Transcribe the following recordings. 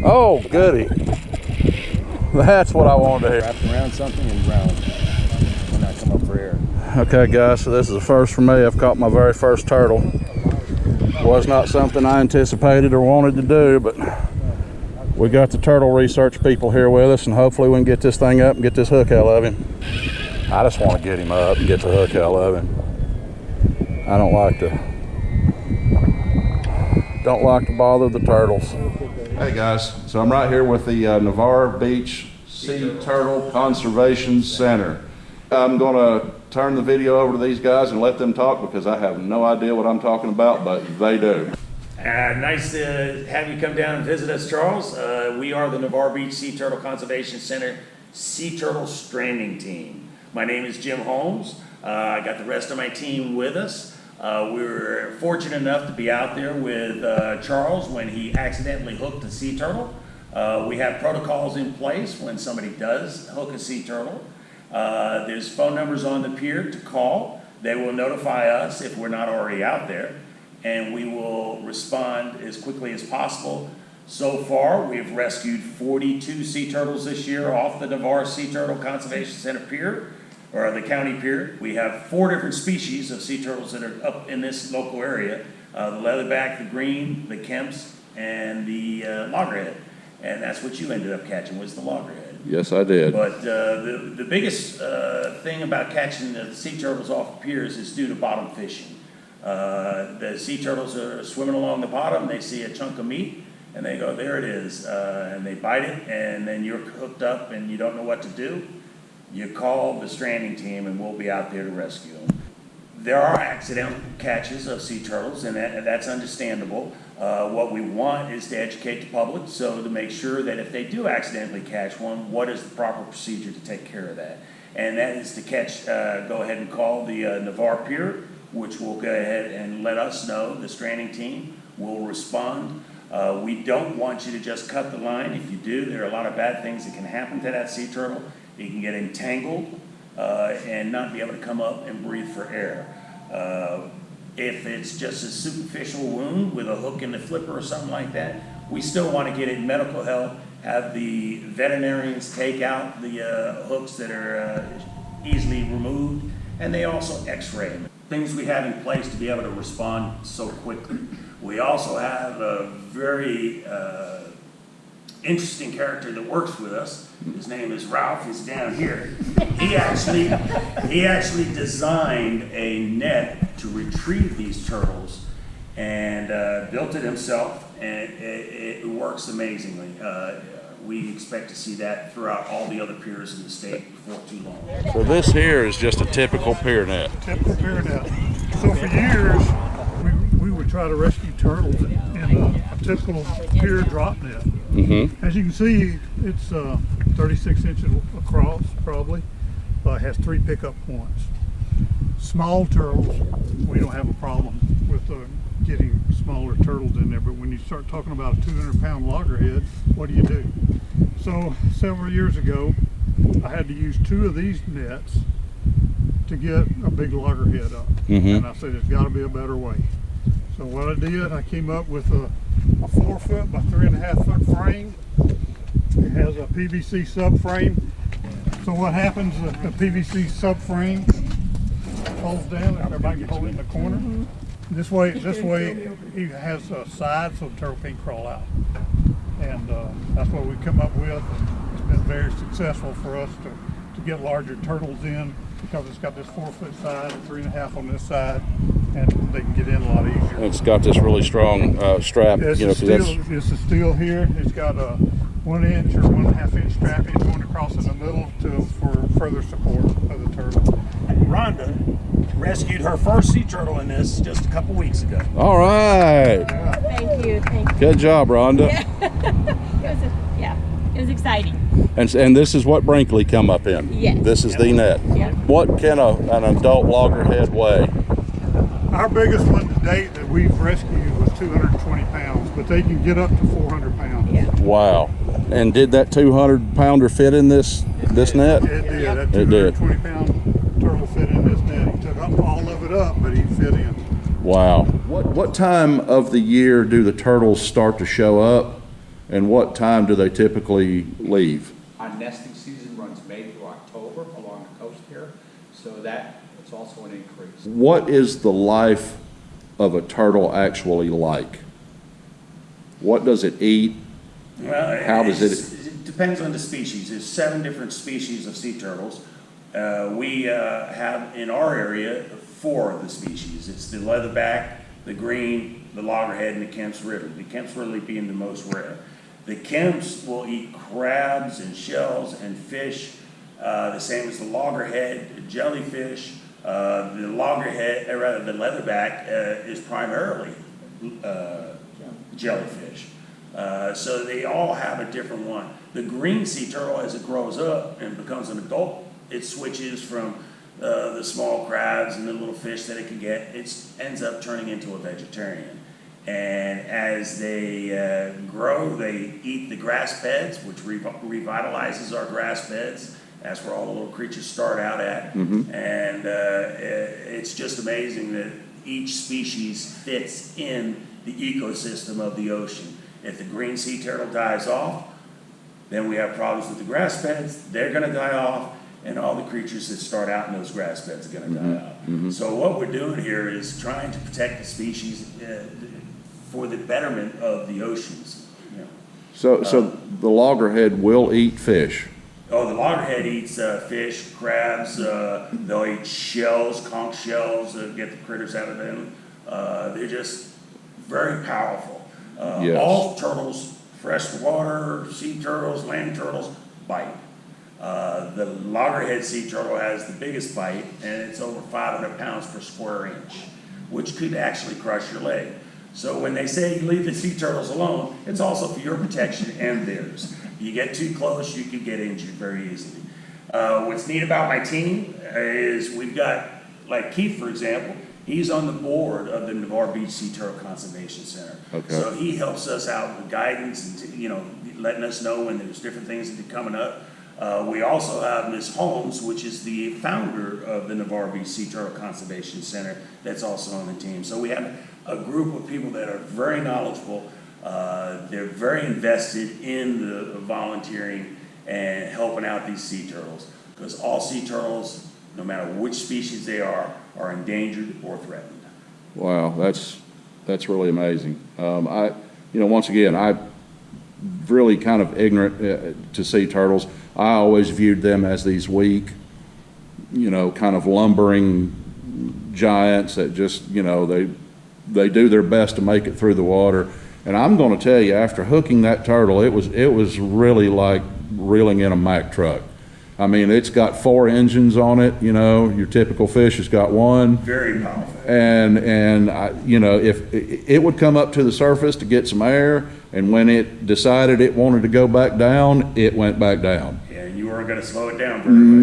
Oh, goody. That's what I wanted to hear. Wrapped around something and round when I come up for air. Okay, guys, so this is a first for me. I've caught my very first turtle. Was not something I anticipated or wanted to do, but we got the turtle research people here with us, and hopefully we can get this thing up and get this hook out of him. I just want to get him up and get the hook out of him. I don't like to bother the turtles. Hey guys, so I'm right here with the Navarre Beach Sea Turtle Conservation Center. I'm gonna turn the video over to these guys and let them talk because I have no idea what I'm talking about, but they do. Nice to have you come down and visit us, Charles. We are the Navarre Beach Sea Turtle Conservation Center Sea Turtle Stranding Team. My name is Jim Holmes. I got the rest of my team with us. We were fortunate enough to be out there with Charles when he accidentally hooked a sea turtle. We have protocols in place when somebody does hook a sea turtle. There's phone numbers on the pier to call. They will notify us if we're not already out there, and we will respond as quickly as possible. So far, we've rescued 42 sea turtles this year off the Navarre Sea Turtle Conservation Center pier, or the county pier. We have 4 different species of sea turtles that are up in this local area. The leatherback, the green, the kemps, and the loggerhead. And that's what you ended up catching, was the loggerhead. Yes, I did. But the biggest thing about catching the sea turtles off the piers is due to bottom fishing. The sea turtles are swimming along the bottom, they see a chunk of meat, and they go, there it is, and they bite it, and then you're hooked up and you don't know what to do. You call the stranding team and we'll be out there to rescue them. There are accidental catches of sea turtles, and that's understandable. What we want is to educate the public, so to make sure that if they do accidentally catch one, what is the proper procedure to take care of that? And that is to go ahead and call the Navarre Pier, which will go ahead and let us know. The stranding team will respond. We don't want you to just cut the line. If you do, there are a lot of bad things that can happen to that sea turtle. You can get entangled and not be able to come up and breathe for air. If it's just a superficial wound with a hook in the flipper or something like that, we still want to get it medical help, have the veterinarians take out the hooks that are easily removed, and they also x-ray them. Things we have in place to be able to respond so quickly. We also have a very interesting character that works with us. His name is Ralph. He's down here. He actually designed a net to retrieve these turtles and built it himself, and it works amazingly. We expect to see that throughout all the other piers in the state before too long. So this here is just a typical pier net. Typical pier net. So for years, we would try to rescue turtles in a typical pier drop net. Mm-hmm. As you can see, it's 36 inches across, probably. Has 3 pickup points. Small turtles, we don't have a problem with getting smaller turtles in there, but when you start talking about a 200-pound loggerhead, what do? So several years ago, I had to use 2 of these nets to get a big loggerhead up. Mm-hmm. And I said, there's got to be a better way. So what I did, I came up with a 4-foot by 3.5-foot frame. It has a PVC subframe. So what happens, the PVC subframe folds down, and everybody can hold it in the corner. This way it has a side so the turtle can't crawl out. And that's what we come up with. It's been very successful for us to get larger turtles in, because it's got this 4-foot side and 3.5 on this side, and they can get in a lot easier. It's got this really strong strap. It's a steel here. It's got a 1-inch or 1.5-inch strapping going across in the middle for further support of the turtle. Rhonda rescued her first sea turtle in this just a couple weeks ago. All right. Yeah. Thank you. Good job, Rhonda. It was exciting. And this is what Brinkley come up in. Yes. This is the net. Yeah. What can an adult loggerhead weigh? Our biggest one to date that we've rescued was 220 pounds, but they can get up to 400 pounds. Yeah. Wow. And did that 200-pounder fit in this net? It did. Yep. That 220-pound turtle fit in this net. He took all of it up, but he fit in. Wow. What time of the year do the turtles start to show up? And what time do they typically leave? Our nesting season runs May through October along the coast here, so that is also an increase. What is the life of a turtle actually like? What does it eat? Well, How does it depends on the species. There's 7 different species of sea turtles. We have in our area 4 of the species. It's the leatherback, the green, the loggerhead, and the Kemp's Ridley. The Kemp's Ridley being the most rare. The Kemp's will eat crabs and shells and fish, the same as the loggerhead, jellyfish. The loggerhead, or rather the leatherback, is primarily jellyfish. So they all have a different one. The green sea turtle, as it grows up and becomes an adult, it switches from the small crabs and the little fish that it can get. It ends up turning into a vegetarian. And as they grow, they eat the grass beds, which revitalizes our grass beds. That's where all the little creatures start out at. And it's just amazing that each species fits in the ecosystem of the ocean. If the green sea turtle dies off, then we have problems with the grass beds. They're going to die off, and all the creatures that start out in those grass beds are going to die out. So what we're doing here is trying to protect the species for the betterment of the oceans. You know. So the loggerhead will eat fish. Oh, the loggerhead eats fish, crabs. They'll eat shells, conch shells, get the critters out of them. They're just very powerful. Yes. All turtles, freshwater sea turtles, land turtles, bite. The loggerhead sea turtle has the biggest bite, and it's over 500 pounds per square inch, which could actually crush your leg. So when they say leave the sea turtles alone, it's also for your protection and theirs. You get too close, you can get injured very easily. What's neat about my team is we've got, like Keith, for example, he's on the board of the Navarre Beach Sea Turtle Conservation Center. Okay. So he helps us out with guidance and, letting us know when there's different things that are coming up. We also have Ms. Holmes, which is the founder of the Navarre Beach Sea Turtle Conservation Center, that's also on the team. So we have a group of people that are very knowledgeable. They're very invested in the volunteering and helping out these sea turtles, because all sea turtles, no matter which species they are endangered or threatened. Wow, that's really amazing. Once again, I'm really kind of ignorant to sea turtles. I always viewed them as these weak, kind of lumbering giants that just, they do their best to make it through the water. And I'm going to tell you, after hooking that turtle, it was really like reeling in a Mack truck. I mean, it's got 4 engines on it. Your typical fish has got 1. Very powerful. And if it would come up to the surface to get some air, and when it decided it wanted to go back down, it went back down. Yeah, and you weren't going to slow it down very much.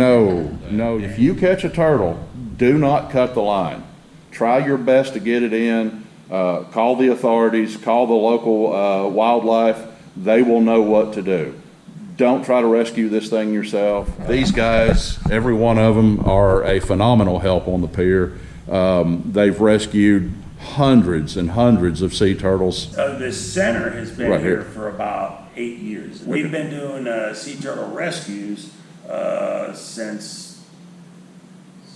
No. If you catch a turtle, do not cut the line. Try your best to get it in. Call the authorities, call the local wildlife. They will know what to do. Don't try to rescue this thing yourself. These guys, every one of them, are a phenomenal help on the pier. They've rescued hundreds and hundreds of sea turtles. The center has been Right here here. for about 8 years. We've been doing sea turtle rescues since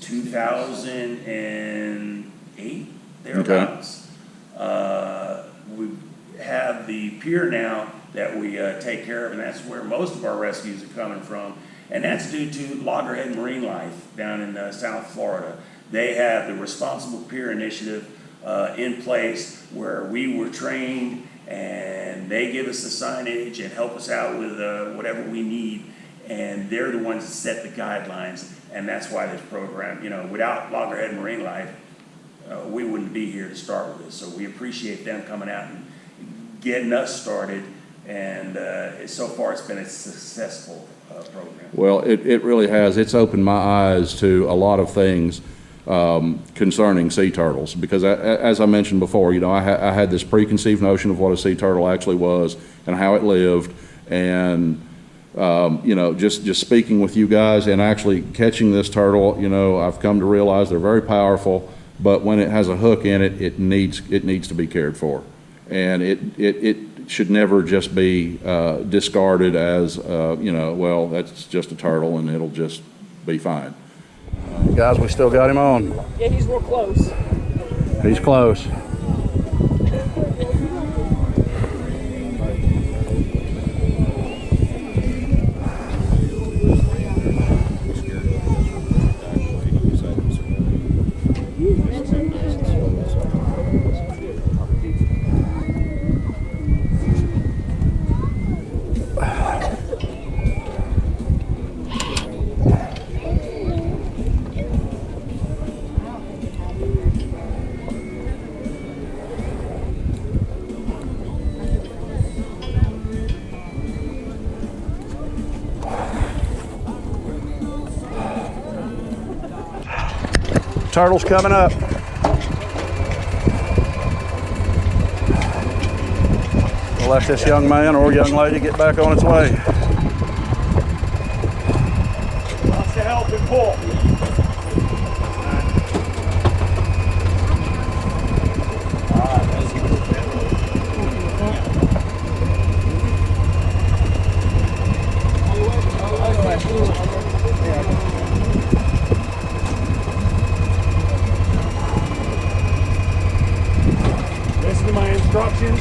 2008, thereabouts. We have the pier now that we take care of, and that's where most of our rescues are coming from. And that's due to Loggerhead Marine Life down in South Florida. They have the Responsible Pier Initiative in place, where we were trained, and they give us the signage and help us out with whatever we need. And they're the ones that set the guidelines, and that's why this program, without Loggerhead Marine Life, we wouldn't be here to start with this. So we appreciate them coming out and getting us started, and so far it's been a successful program. Well, it really has. It's opened my eyes to a lot of things concerning sea turtles, because as I mentioned before, I had this preconceived notion of what a sea turtle actually was and how it lived, and just speaking with you guys and actually catching this turtle, I've come to realize they're very powerful, but when it has a hook in it, it needs to be cared for. And it should never just be discarded as, you know, well, that's just a turtle and it'll just be fine. Guys, we still got him on. Yeah, he's real close. He's close. Turtle's coming up. We'll let this young man or young lady get back on its way. Wants to help and pull. Listen to my instructions.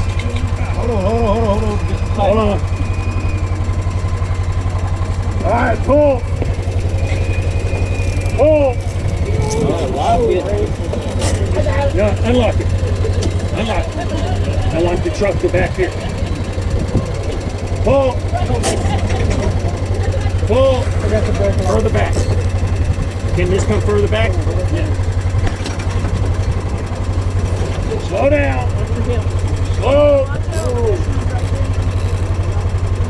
Hold on. All right, pull. Pull. Yeah, unlock it. I want the truck to back here. Pull. Pull. Further back. Can this come further back? Yeah. Slow down. Slow.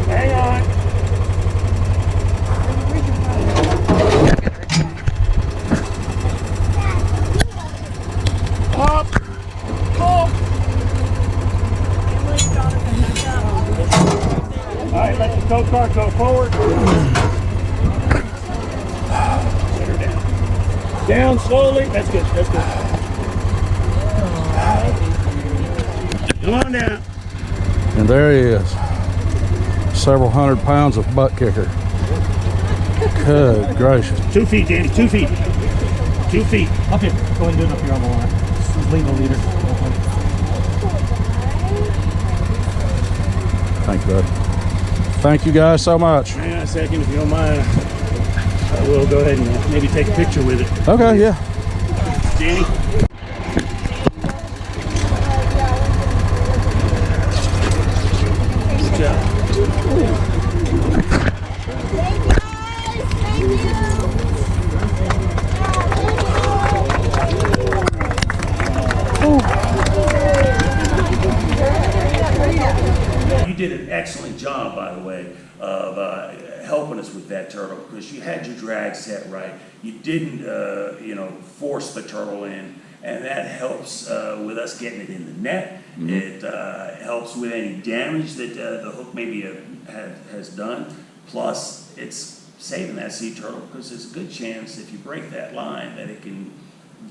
Hang on. Up. Pull. All right, let the tow car go forward. Set her down. Down slowly. That's good. Come on down. And there he is. Several hundred pounds of butt kicker. Good gracious. 2 feet, Danny. 2 feet. 2 feet. Up here. Go ahead and do it up here on the line. Just leave the leader. Thank you, bud. Thank you guys so much. Hang on a second, if you don't mind. I will go ahead and maybe take a picture with it. Okay, yeah. Danny? Good job. You did an excellent job, by the way, of helping us with that turtle, because you had your drag set right. You didn't, force the turtle in, and that helps with us getting it in the net. Mm-hmm. It helps with any damage that the hook maybe has done. Plus, it's saving that sea turtle, because there's a good chance if you break that line that it can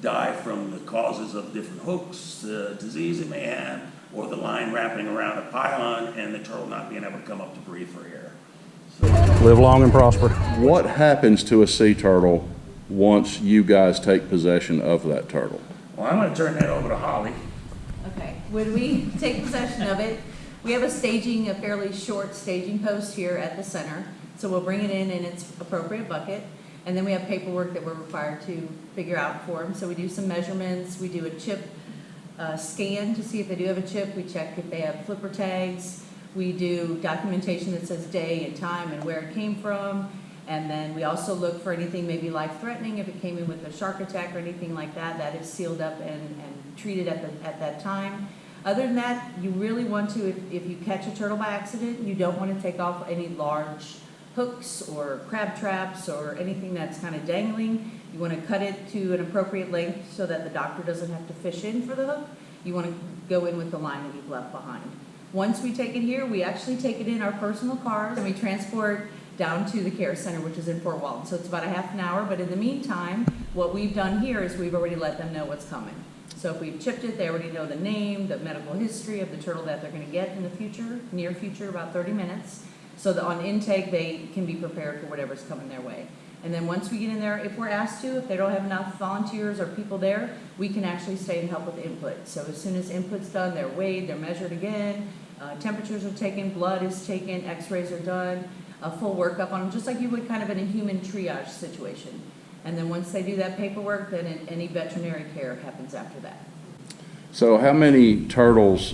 die from the causes of different hooks, the disease it may have, or the line wrapping around a pylon and the turtle not being able to come up to breathe for air. Live long and prosper. What happens to a sea turtle once you guys take possession of that turtle? Well, I'm going to turn that over to Holly. Okay, when we take possession of it, we have a fairly short staging post here at the center. So we'll bring it in its appropriate bucket. And then we have paperwork that we're required to figure out for them. So we do some measurements, we do a chip scan to see if they do have a chip. We check if they have flipper tags. We do documentation that says day and time and where it came from. And then we also look for anything maybe life-threatening. If it came in with a shark attack or anything like that, that is sealed up and treated at that time. Other than that, you really want to, if you catch a turtle by accident, you don't want to take off any large hooks or crab traps or anything that's kind of dangling. You want to cut it to an appropriate length so that the doctor doesn't have to fish in for the hook. You want to go in with the line that you've left behind. Once we take it here, we actually take it in our personal cars and we transport down to the care center, which is in Fort Walton. So it's about a half an hour, but in the meantime, what we've done here is we've already let them know what's coming. So if we've chipped it, they already know the name, the medical history of the turtle that they're gonna get in the future, near future, about 30 minutes. So that on intake, they can be prepared for whatever's coming their way. And then once we get in there, if we're asked to, if they don't have enough volunteers or people there, we can actually stay and help with input. So as soon as input's done, they're weighed, they're measured again, temperatures are taken, blood is taken, x-rays are done, a full workup on them, just like you would kind of in a human triage situation. And then once they do that paperwork, then any veterinary care happens after that. So how many turtles,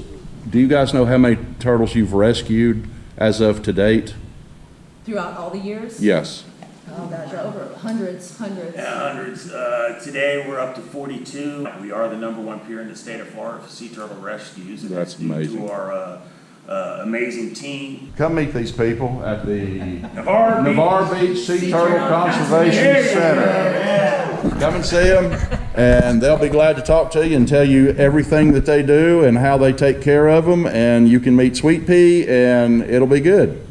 do you guys know how many turtles you've rescued as of to date? Throughout all the years? Yes. Oh gosh, over hundreds. Yeah, hundreds. Today, we're up to 42. We are the #1 pier in the state of Florida for sea turtle rescues. And That's due amazing. to our amazing team. Come meet these people at the Navarre Beach Sea Turtle Conservation Center. Come and see them, and they'll be glad to talk to you and tell you everything that they do and how they take care of them, and you can meet Sweet Pea, and it'll be good.